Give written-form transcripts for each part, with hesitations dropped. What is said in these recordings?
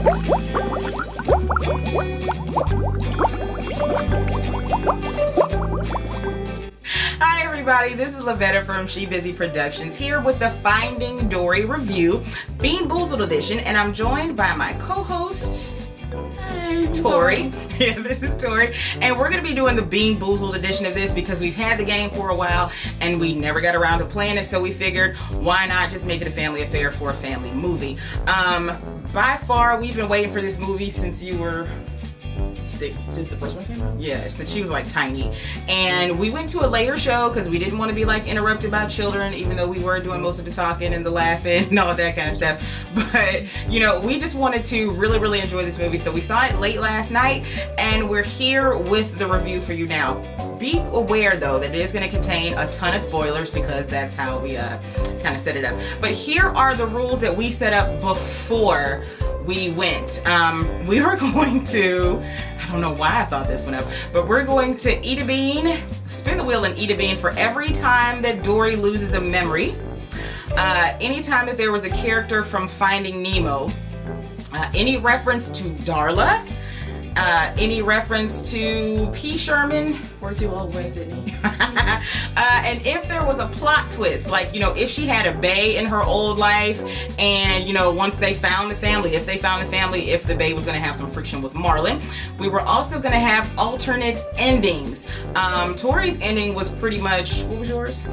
Hi everybody, this is Lavetta from SheBusy Productions here with the Finding Dory review, Beanboozled edition, and I'm joined by my co-host, Dory. Yeah, this is Dory, and we're going to be doing the Beanboozled edition of this because we've had the game for a while and we never got around to playing it, so we figured why not just make it a family affair for a family movie. By far, we've been waiting for this movie since you were... Since the first one came out? Yeah, since she was like tiny. And we went to a later show because we didn't want to be like interrupted by children, even though we were doing most of the talking and the laughing and all that kind of stuff. But, you know, we just wanted to really enjoy this movie. So we saw it late last night and we're here with the review for you now. Be aware though that it is going to contain a ton of spoilers because that's how we kind of set it up. But here are the rules that we set up before we went. We were going to, I don't know why I thought this one up, but we're going to eat a bean, spin the wheel and eat a bean for every time that Dory loses a memory. Anytime that there was a character from Finding Nemo, any reference to Darla, any reference to Sherman, 42 old boy Sydney. And if there was a plot twist, like, you know, if she had a bae in her old life and, you know, once they found the family, if the bae was going to have some friction with Marlin. We were also going to have alternate endings. Tori's ending was pretty much, what was yours?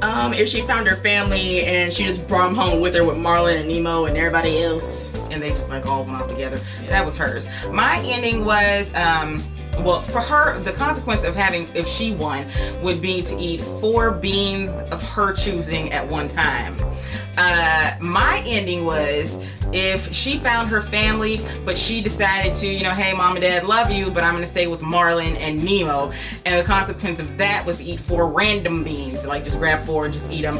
If she found her family and she just brought them home with her with Marlin and Nemo and everybody else. And they just like all went off together. Yeah. That was hers. My ending was, well, for her, the consequence of having, if she won, would be to eat 4 beans of her choosing at one time. My ending was, if she found her family, but she decided to, you know, hey, mom and dad love you, but I'm going to stay with Marlin and Nemo. And the consequence of that was to eat 4 random beans. Like, just grab 4 and just eat them.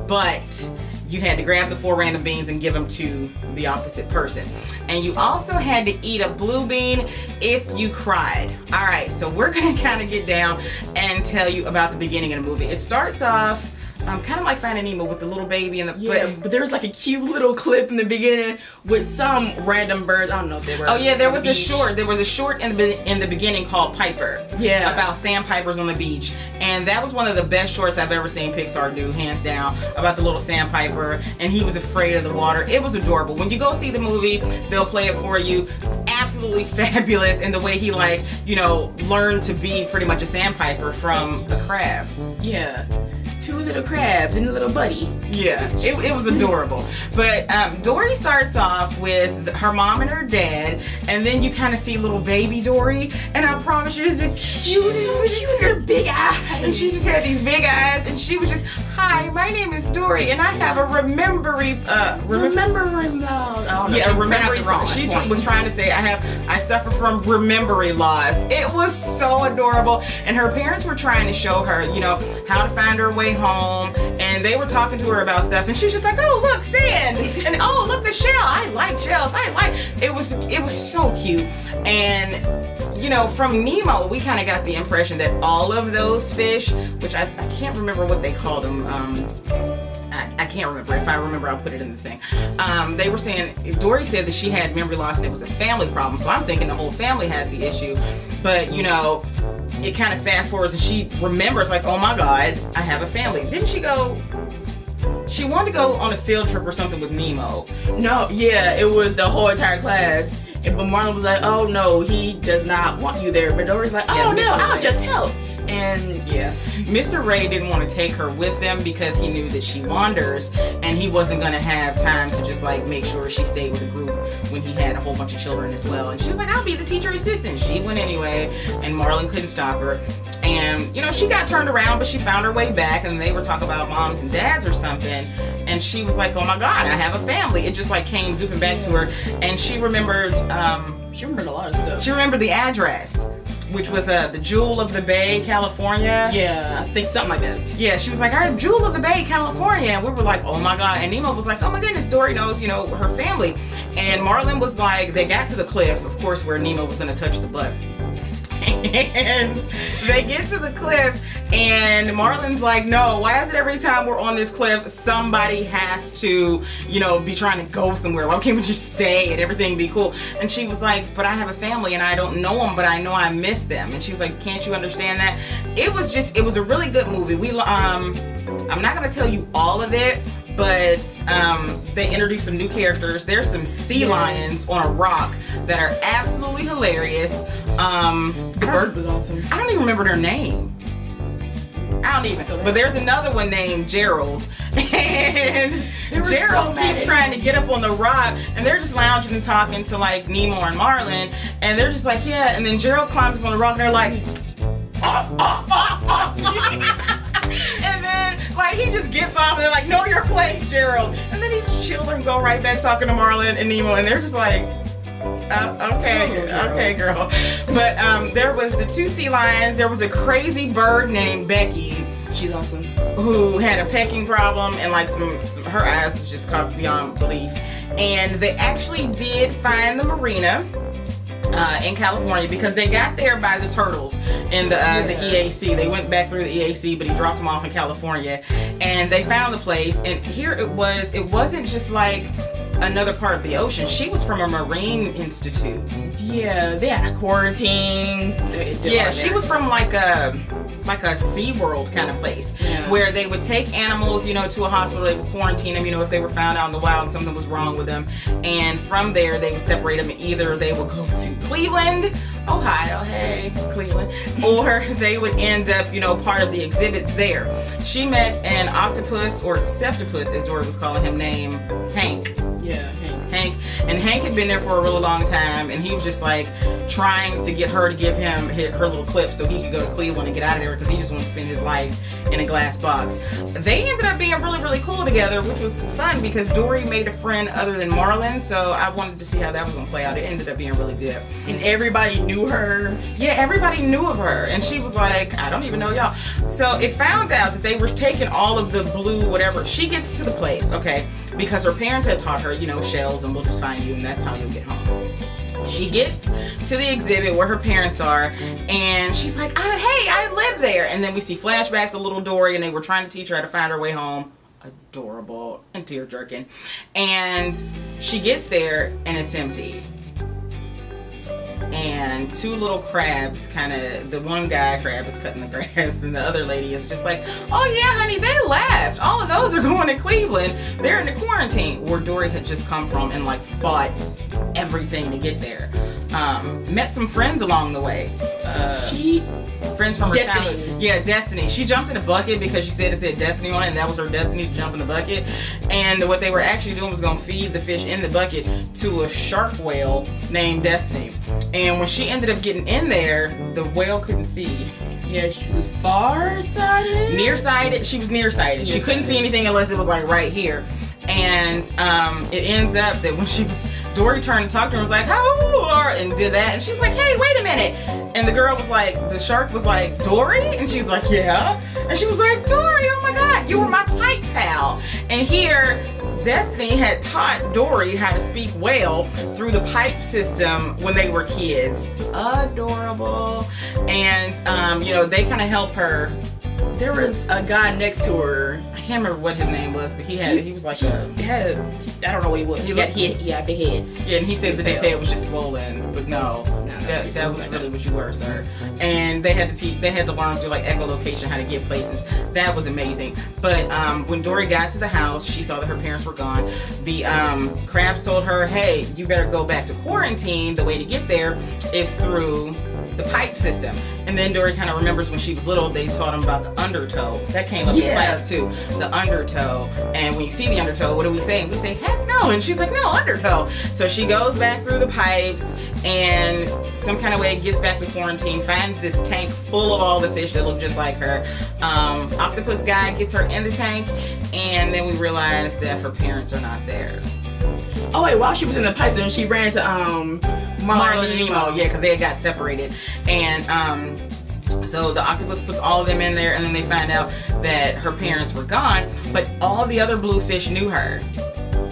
But you had to grab the 4 random beans and give them to the opposite person. And you also had to eat a blue bean if you cried. All right, so we're going to kind of get down and tell you about the beginning of the movie. It starts off kind of like Finding Nemo with the little baby and the... Yeah, but there was like a cute little clip in the beginning with some random birds. I don't know if they were... Oh yeah, there was a short. There was a short in the beginning called Piper. Yeah. About sandpipers on the beach. And that was one of the best shorts I've ever seen Pixar do, hands down, about the little sandpiper. And he was afraid of the water. It was adorable. When you go see the movie, they'll play it for you. Absolutely fabulous in the way he, like, you know, learned to be pretty much a sandpiper from a crab. Yeah. 2 little crabs and a little buddy. Yeah, it was adorable. But Dory starts off with her mom and her dad, and then you kind of see little baby Dory, and I promise you, it's the cutest, her big eyes. And she just had these big eyes, and she was just, hi, my name is Dory, and I have a remembering loss. She was trying to say, I suffer from remembering loss. It was so adorable, and her parents were trying to show her, you know, how to find her way home, and they were talking to her about stuff, and she was just like, oh look, sand, and oh look, a shell. I like shells. It was so cute. And you know, from Nemo, we kind of got the impression that all of those fish, which I can't remember what they called them. I can't remember. If I remember, I'll put it in the thing. They were saying, Dory said that she had memory loss and it was a family problem. So I'm thinking the whole family has the issue. But, you know, it kind of fast forwards and she remembers, like, oh my God, I have a family. Didn't she go... She wanted to go on a field trip or something with Nemo. No, yeah, it was the whole entire class. But Marlon was like, oh no, he does not want you there. But Dory's like, oh yeah, no, I'll just help. And yeah, Mr. Ray didn't want to take her with them because he knew that she wanders and he wasn't going to have time to just like make sure she stayed with the group when he had a whole bunch of children as well. And she was like, I'll be the teacher assistant. She went anyway, and Marlon couldn't stop her. And you know, she got turned around, but she found her way back, and they were talking about moms and dads or something, and she was like, oh my God, I have a family. It just like came zooping back to her, and she remembered she remembered a lot of stuff. She remembered the address, which was the Jewel of the Bay, California. Yeah, I think something like that. Yeah, she was like, all right, Jewel of the Bay, California. And we were like, oh my God. And Nemo was like, oh my goodness, Dory knows, you know, her family. And Marlon was like, they got to the cliff, of course, where Nemo was going to touch the butt. And they get to the cliff, and Marlin's like, no, why is it every time we're on this cliff, somebody has to, be trying to go somewhere? Why can't we just stay and everything be cool? And she was like, but I have a family and I don't know them, but I know I miss them. And she was like, can't you understand that? It was a really good movie. I'm not going to tell you all of it, but they introduced some new characters. There's some sea lions on a rock that are absolutely hilarious. The bird was awesome. I don't even remember their name. But there's another one named Gerald. And Gerald keeps trying to get up on the rock, and they're just lounging and talking to like Nemo and Marlin, and they're just like, yeah. And then Gerald climbs up on the rock, and they're like, off. And then, he just gets off, and they're like, know your place, Gerald. And then he just chilled and go right back talking to Marlin and Nemo, and they're just like, okay, girl. But there was the 2 sea lions. There was a crazy bird named Becky. She's awesome. Who had a pecking problem, and her eyes was just caught beyond belief. And they actually did find the marina in California, because they got there by the turtles in the EAC. They went back through the EAC, but he dropped them off in California, and they found the place. And here it wasn't just like another part of the ocean. She was from a marine institute. Yeah, they had quarantine. She was from like a SeaWorld kind of place, where they would take animals, to a hospital. They would quarantine them, if they were found out in the wild and something was wrong with them. And from there, they would separate them. Either they would go to Cleveland, Ohio, hey, Cleveland, or they would end up, part of the exhibits there. She met an octopus, or septopus, as Dory was calling him, named Hank. Yeah, Hank. And Hank had been there for a really long time, and he was just like trying to get her to give him her little clip so he could go to Cleveland and get out of there, because he just wanted to spend his life in a glass box. They ended up being really, really cool together, which was fun because Dory made a friend other than Marlin, so I wanted to see how that was going to play out. It ended up being really good. And everybody knew her. Yeah, everybody knew of her, and she was like, I don't even know y'all. So it found out that they were taking all of the blue whatever. She gets to the place, okay, because her parents had taught her, shells, and we'll just find you, and that's how you'll get home. She gets to the exhibit where her parents are, and she's like, hey, I live there. And then we see flashbacks of little Dory, and they were trying to teach her how to find her way home. Adorable and tear-jerking. And she gets there, and it's empty. And 2 little crabs the one guy crab is cutting the grass, and the other lady is just like, oh yeah, honey, they left. All of those are going to Cleveland. They're in the quarantine, where Dory had just come from and fought everything to get there. Met some friends along the way. Friends from her childhood. Yeah, Destiny. She jumped in a bucket because she said it said Destiny on it, and that was her destiny, to jump in the bucket. And what they were actually doing was going to feed the fish in the bucket to a shark whale named Destiny. And when she ended up getting in there, the whale couldn't see. Yeah, she was farsighted. Nearsighted. She was nearsighted. She couldn't see anything unless it was right here. And it ends up that when Dory turned and talked to her and was like, how old are you? And did that. And she was like, hey, wait a minute. And the girl was like, the shark was like, Dory? And she's like, yeah. And she was like, Dory, oh my God, you were my pipe pal. And here, Destiny had taught Dory how to speak whale through the pipe system when they were kids. Adorable. And, they kind of help her. There was a guy next to her. I can't remember what his name was, but he was like I don't know what he was. He had a big head. Yeah, and he said that his head was just swollen, but no, that was really what you were, sir. And they had to learn through echolocation how to get places. That was amazing. But when Dory got to the house, she saw that her parents were gone. The crabs told her, hey, you better go back to quarantine. The way to get there is through the pipe system. And then Dory kind of remembers when she was little, they taught him about the undertow. That came up in class too. The undertow. And when you see the undertow, what do we say? We say, heck no. And she's like, no, undertow. So she goes back through the pipes, and some kind of way gets back to quarantine, finds this tank full of all the fish that look just like her. Octopus guy gets her in the tank, and then we realize that her parents are not there. Oh wait, while she was in the pipes, then she ran to Marlin and Nemo. Yeah, because they had got separated. And so the octopus puts all of them in there, and then they find out that her parents were gone, but all the other blue fish knew her.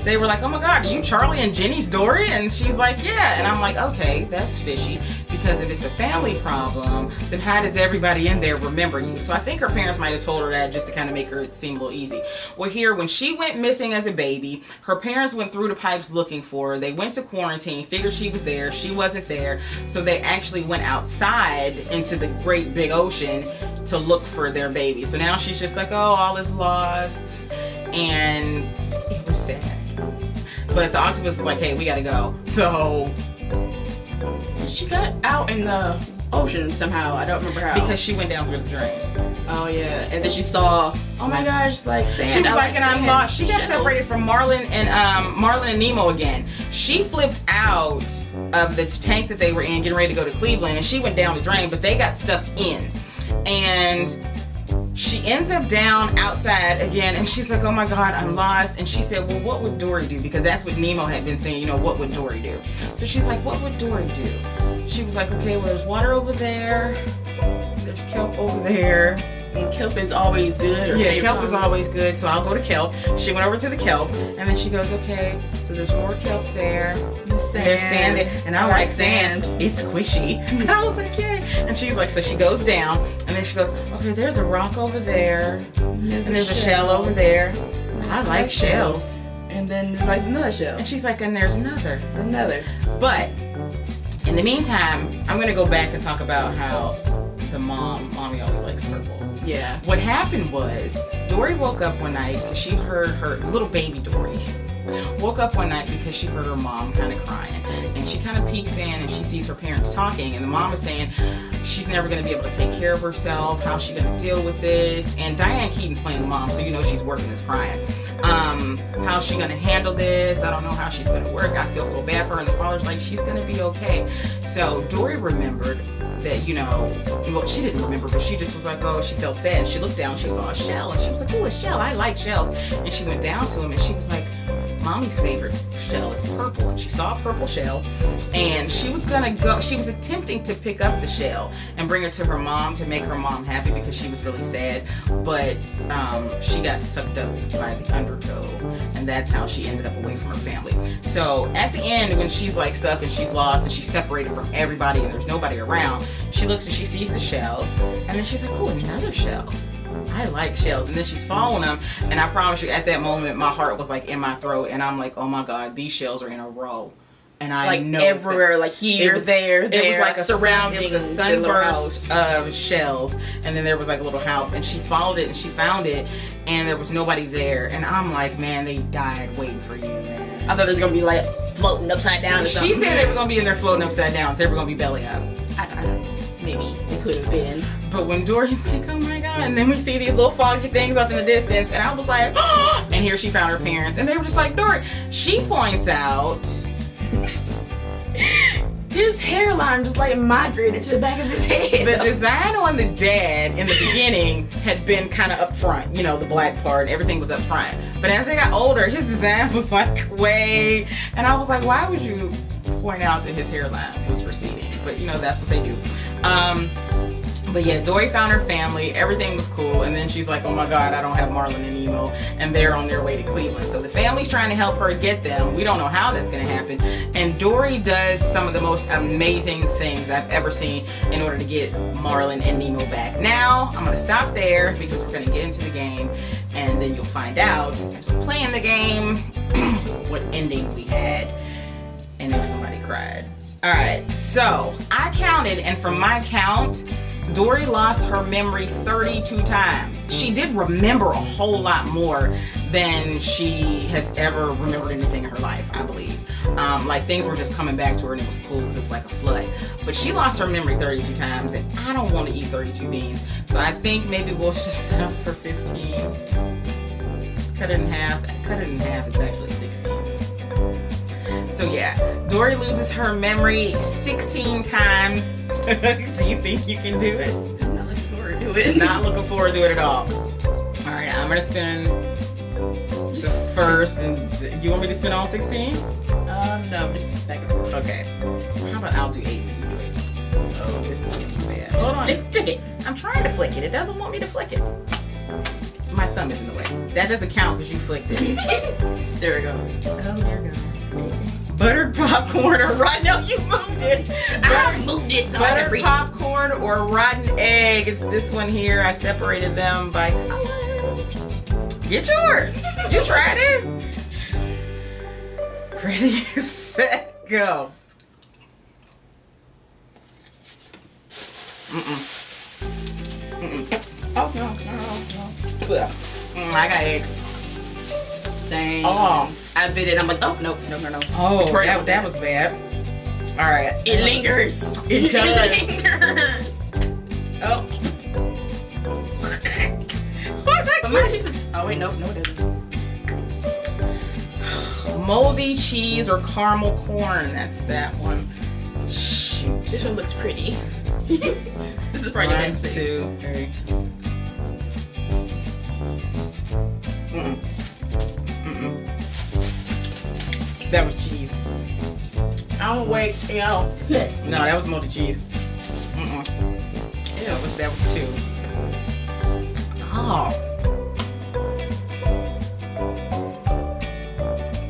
they were like, oh my God, are you Charlie and Jenny's Dory? And she's like, yeah. And I'm like, okay, that's fishy, because if it's a family problem, then how does everybody in there remember you? So I think her parents might have told her that just to kind of make her seem a little easy. Well, here, when she went missing as a baby, her parents went through the pipes looking for her. They went to quarantine, figured she was there. She wasn't there. So they actually went outside into the great big ocean to look for their baby. So now she's just like, oh, all is lost. And it was sad. But the octopus is like, hey, we gotta go. So she got out in the ocean somehow. I don't remember how. Because she went down through the drain. Oh yeah, and then she saw, oh my gosh, like sand. She was like, and I'm lost. She got shells. separated from Marlin and Nemo again. She flipped out of the tank that they were in, getting ready to go to Cleveland, and she went down the drain, but they got stuck in. And she ends up down outside again, and she's like, oh my God, I'm lost. And she said, well, what would Dory do? Because that's what Nemo had been saying, you know, what would Dory do? So she's like, what would Dory do? She was like, okay, well, there's water over there. There's kelp over there. And kelp is always good. Or yeah, kelp is always good, so I'll go to kelp. She went over to the kelp, and then she goes, okay, so there's more kelp there. There's sand there. And I like sand. It's squishy. And I was like, yeah. And she's like, so she goes down, and then she goes, okay, there's a rock over there. And there's a shell over there. I like shells. And then there's like another shell. And she's like, and there's another. But in the meantime, I'm going to go back and talk about how the mommy always likes purple. Yeah. What happened was, Dory woke up one night because she heard her little baby Dory woke up one night because she heard her mom kind of crying, and she kind of peeks in and she sees her parents talking, and the mom is saying she's never going to be able to take care of herself. How's she going to deal with this? And Diane Keaton's playing the mom, so you know she's working is crying. How's she going to handle this? I don't know how she's going to work. I feel so bad for her. And the father's like, she's going to be okay. So Dory remembered that, you know, well, she didn't remember, but she just was like, oh, she felt sad. She looked down, she saw a shell, and she was like, oh, a shell, I like shells. And she went down to him, and she was like, Mommy's favorite shell is purple. And she saw a purple shell, and she was attempting to pick up the shell and bring her to her mom to make her mom happy because she was really sad, but she got sucked up by the undertow, and that's how she ended up away from her family. So at the end, when she's like stuck and she's lost and she's separated from everybody and there's nobody around, she looks and she sees the shell, and then she's like, oh, another shell. I like shells. And then she's following them, and I promise you, at that moment, my heart was like in my throat, and I'm like, oh my God, these shells are in a row. And I like know everywhere, like here, there, it was like surrounding. It was a sunburst of shells, and then there was like a little house, and she followed it and she found it, and there was nobody there, and I'm like, man, they died waiting for you, man. I thought it was gonna be like floating upside down. Or something. She said they were gonna be in there floating upside down. They were gonna be belly up. I don't know. Maybe it could have been. But when Dory's like, oh my God, and then we see these little foggy things off in the distance, and I was like, oh, and here she found her parents, and they were just like, Dory. She points out his hairline just like migrated to the back of his head. The design on the dad in the beginning had been kind of up front, you know, the black part, everything was up front. But as they got older, his design was like way, and I was like, why would you point out that his hairline was receding? But you know, that's what they do. But yeah, Dory found her family, everything was cool, and then she's like, oh my God, I don't have Marlin and Nemo, and they're on their way to Cleveland. So the family's trying to help her get them. We don't know how that's going to happen. And Dory does some of the most amazing things I've ever seen in order to get Marlin and Nemo back. Now, I'm going to stop there because we're going to get into the game, and then you'll find out as we're playing the game what ending we had and if somebody cried. Alright, so I counted, and from my count, Dory lost her memory 32 times. She did remember a whole lot more than she has ever remembered anything in her life, I believe. Like things were just coming back to her, and it was cool because it was like a flood. But she lost her memory 32 times, and I don't want to eat 32 beans. So I think maybe we'll just set up for 15. Cut it in half. Cut it in half, it's actually 16. So yeah, Dory loses her memory 16 times. Do you think you can do it? I'm not looking forward to it. Not looking forward to it at all. Alright, I'm gonna spin the first, and you want me to spin all 16? No, just back and forth. Okay. How about I'll do 8 and you do 8? Oh, this is gonna be bad. Hold on. Flick it. I'm trying to flick it. It doesn't want me to flick it. My thumb is in the way. That doesn't count because you flicked it. There we go. Oh, there we go. Buttered popcorn or rotten... No, you moved it. I moved it so I could Buttered read popcorn or rotten egg. It's this one here. I separated them by color. Get yours. You tried it. Ready, set, go. Oh, no. I got egg. Same. Oh. I bit it. I'm like, oh, no. Oh, that was bad. All right. It lingers. It does. lingers. Oh. Oh, wait, no, it doesn't. Moldy cheese or caramel corn. That's that one. Shoot. This one looks pretty. This is probably 1, 2, 3. That was cheese. I'm awake, yo. No, that was moldy cheese. Yeah, that was 2. Oh.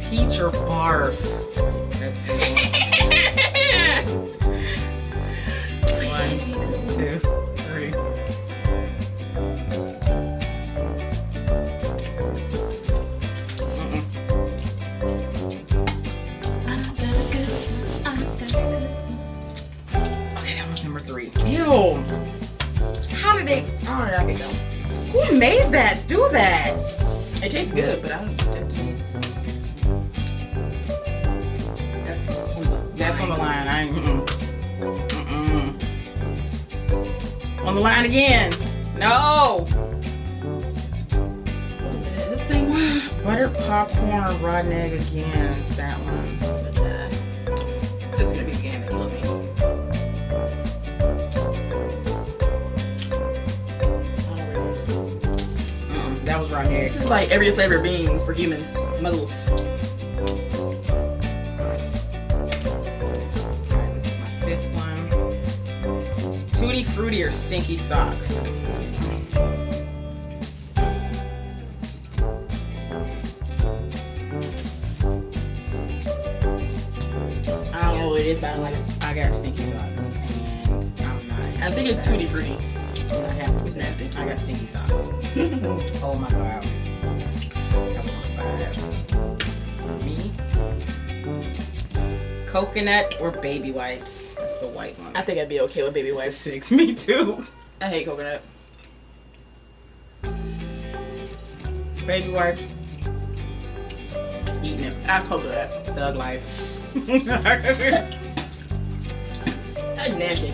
Peach or barf. That's the one. 1, 2, 3. Okay, that was number 3. Ew. How did they... Alright, I can go. Who made that do that? It tastes good, but I don't know. That's on the line. I ain't... On the line again. No. What is it? Is it the same one? Buttered popcorn or rotten egg again. It's that one. This is gonna be the game that killed me. That was rotten egg. This is like every flavor bean for humans. Muggles. Alright, this is my 5th one. Tutti Frutti or Stinky Socks. That's this one. I don't know what it is, but I like it. I got Stinky Socks. And I'm not happy. I think it's Tutti Frutti. I'm not happy. It's nasty. I got Stinky Socks. Oh my god. That was number 5. Me. Coconut or baby wipes. That's the white one. I think I'd be okay with baby It's a wipes. 6. Me too. I hate coconut. Baby wipes. Eating it. I coconut. Thug life. That's nasty.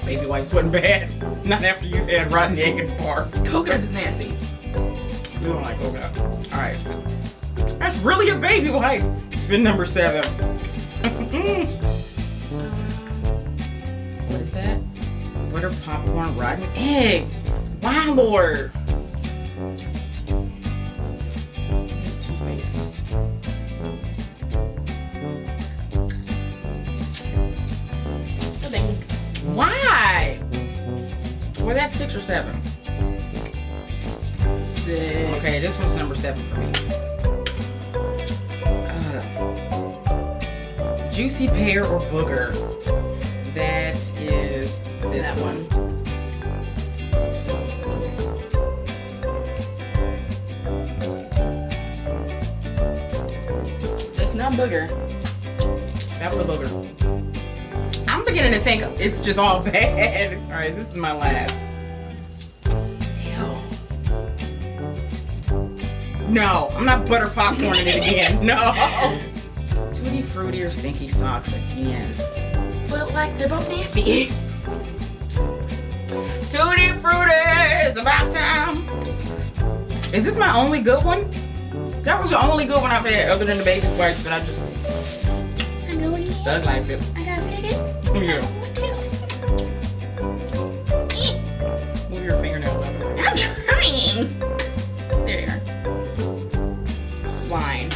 Baby wipes wasn't bad. Not after you had rotten egg and barf. Coconut is nasty. You don't like coconut. Alright, that's really a baby wipe. Spin number 7. What is that? Butter popcorn, rotten egg. Wow, Lord. Why? Well, that's 6 or 7. 6. Okay, this one's number 7 for me. Juicy pear or booger. That is this one. It's not booger. That was a booger. I'm beginning to think it's just all bad. All right, this is my last. Ew. No, I'm not butter popcorning it again. No. Tutti Frutti or Stinky Socks again. But like, they're both nasty. Tutti Frutti, it's about time. Is this my only good one? That was the only good one I've had other than the baby wipes that I just I go in. thug life it. I got it. Yeah. Move your fingernails out. I'm trying. There you are. Line.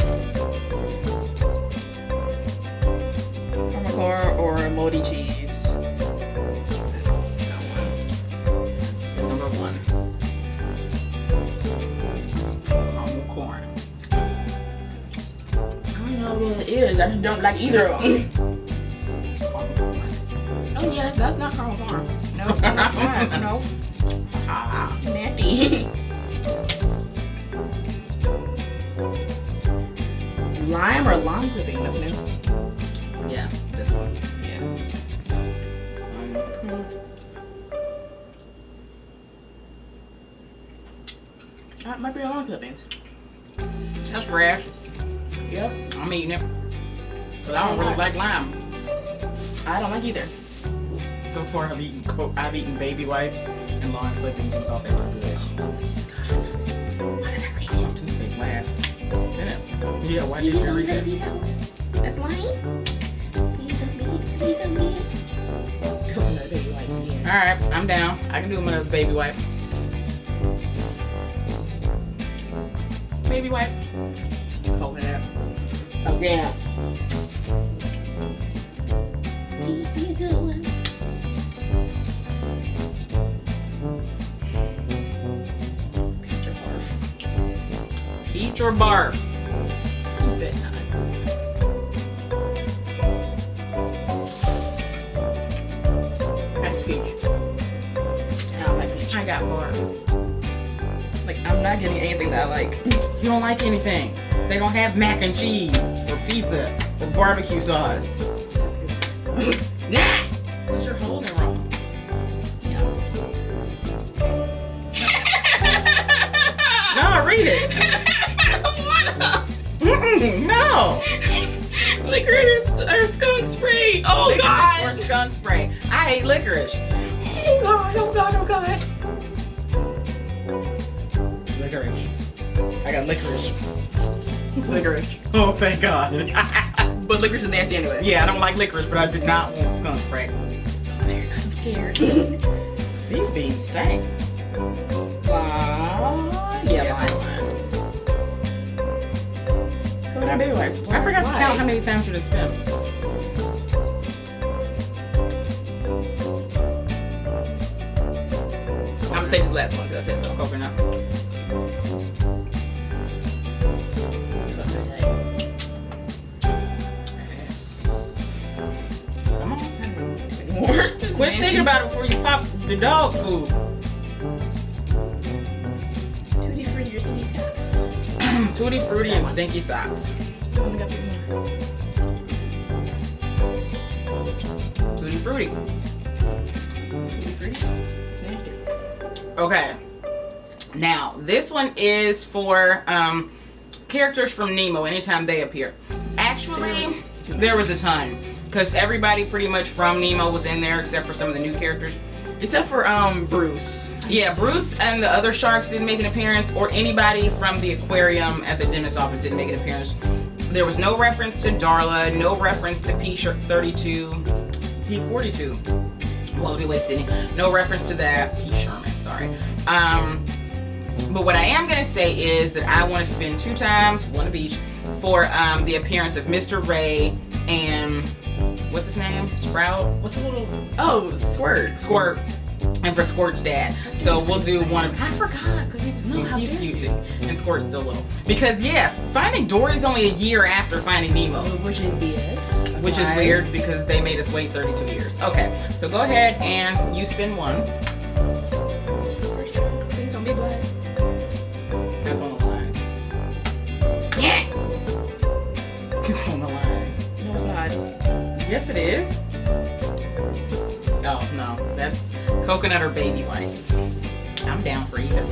Caramel or moldy cheese. That's that one. That's the number 1. is. I just don't like either of them. Oh yeah, that's not caramel corn. No, not corn. No. Ah, nasty. Lime or lime clipping? That's new. Yeah, this one. Yeah. That might be lime clippings. That's grass. Yep. I'm eating it. But I don't really like lime. I don't like either. So far, I've eaten baby wipes and lawn clippings and thought they were good. Oh, please, God. Why did I read it? Toothpaste last. Spin it. Yeah, why did you read it? That's lime? Please don't be. Please don't be. Coconut baby wipes again. Alright, I'm down. I can do another baby wipe. Baby wipe. Coconut. Again. Please be a good one. Peach or barf? Peach or barf? You bet not. That's peach. I don't like peach. I got barf. Like, I'm not getting anything that I like. You don't like anything. They don't have mac and cheese or pizza or barbecue sauce. Nah! Because you're holding wrong. Yeah. No, read it. I don't wanna. No. Licorice or skunk spray. Oh Licorice God. or skunk spray. I hate licorice. Oh God. Oh God. Oh God. Licorice. I got licorice. Licorice. Oh, thank God. But licorice is nasty anyway. Yeah, I don't like licorice, but I did not want skunk spray. I'm scared. These beans stink. Yeah, fine. Go to baby wipes. I forgot to count how many times you just spent. I'm gonna save this last one because I said so. Coconut. Come on. More. Quit thinking about it before you pop the dog food. Tutti frutti or tutti socks. Tutti frutti and stinky socks. I only got 3 more. Tutti frutti. Tutti frutti. It's nasty. Okay. Now, this one is for characters from Nemo anytime they appear. Actually, there was a ton. Because everybody pretty much from Nemo was in there except for some of the new characters. Except for Bruce. Yeah, Bruce and the other sharks didn't make an appearance, or anybody from the aquarium at the dentist's office didn't make an appearance. There was no reference to Darla, no reference to P42. Well, be wasting. No reference to that. P. Sherman, sorry. But what I am going to say is that I want to spend 2 times, one of each, for the appearance of Mr. Ray and what's his name? Sprout? What's the little... Oh, Squirt. Squirt. And for Squirt's dad. So we'll do one of... I forgot, because he was cute. He's cute too. And Squirt's still little. Because, yeah, Finding Dory's only a year after Finding Nemo. Which is BS. Which is weird, because they made us wait 32 years. Okay, so go ahead and you spin one. First try. Please don't be black. That's on the line. Yeah! It's on the line. No, it's not. Yes, it is. Oh, no. That's coconut or baby wipes. I'm down for either.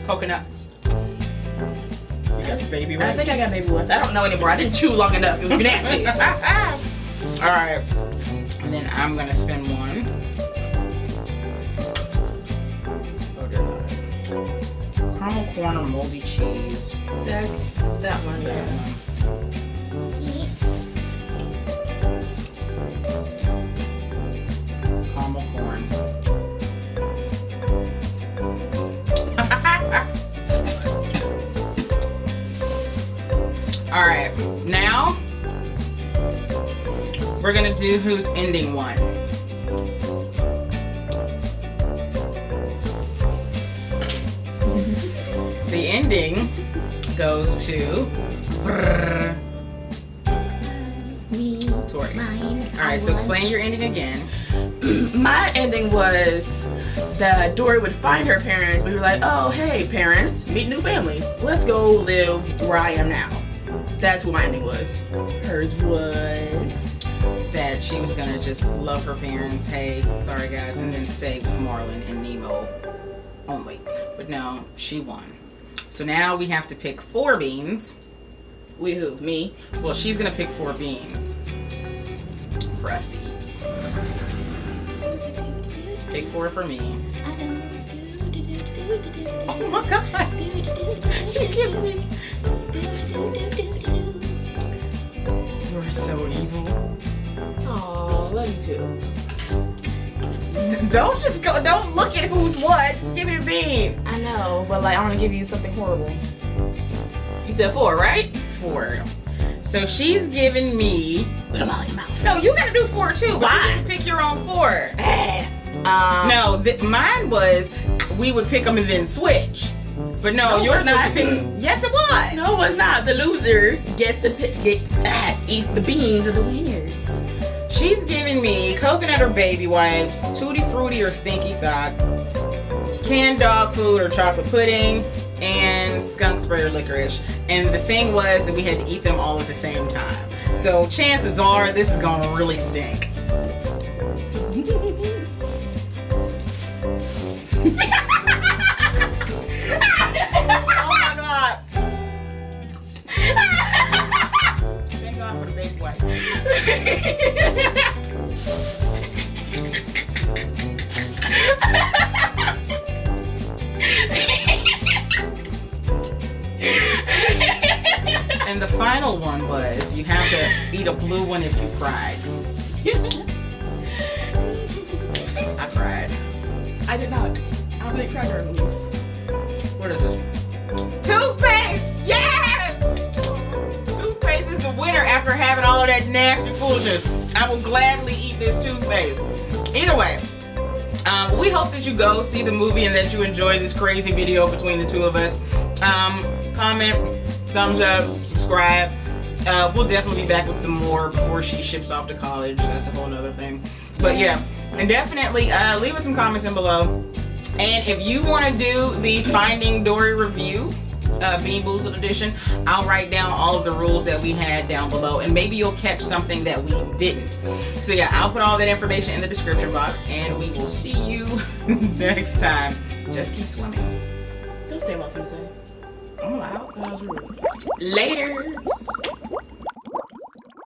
Coconut. You got the baby wipes? I think I got baby wipes. I don't know anymore. I didn't chew long enough. It was nasty. Alright. And then I'm going to spin one. Caramel corn or moldy cheese. That's that one. That one. Caramel corn. Alright, now we're gonna do who's ending one. The ending goes to Me. Tori. Mine. All right, so explain your ending again. My ending was that Dory would find her parents. We were like, oh, hey, parents, meet new family. Let's go live where I am now. That's what my ending was. Hers was That she was gonna just love her parents, hey, sorry guys, and then stay with Marlin and Nemo only. But no, she won. So now we have to pick 4 beans. we who? Me? Well, she's gonna pick 4 beans for us to eat. Pick 4 for me. Oh my god! She's giving me. You're so evil. Oh, love you too. Don't just go. Don't look at who's what. Just give me a bean. I know, but like I want to give you something horrible. You said 4, right? 4. So she's giving me. Put them all in your mouth. No, you gotta do 4 too. But Why? you get to pick your own 4. No. No, mine was we would pick them and then switch. But no, No, yours it's not. was to pick. Yes, it was. No, it's not. The loser gets to eat the beans of the winners. She's giving me coconut or baby wipes, tutti frutti or stinky sock, canned dog food or chocolate pudding, and skunk spray or licorice. And the thing was that we had to eat them all at the same time. So chances are this is gonna really stink. Oh my god. Thank God for the baby wipe. And the final one was you have to eat a blue one if you cried. I cried. I did not. I really cried during movies. What is this? Toothpaste! Yes! Toothpaste is the winner after having all of that nasty foolishness. I will gladly eat this toothpaste. Either way, we hope that you go see the movie and that you enjoy this crazy video between the two of us. Comment, thumbs up, subscribe. We'll definitely be back with some more before she ships off to college. That's a whole nother thing. But yeah, and definitely leave us some comments in below. And if you want to do the Finding Dory review, Beanboozled edition, I'll write down all of the rules that we had down below, and maybe you'll catch something that we didn't. So yeah, I'll put all that information in the description box, and we will see you next time. Just keep swimming. Don't say what I'm finna say. I'm allowed. That was rude. Laters.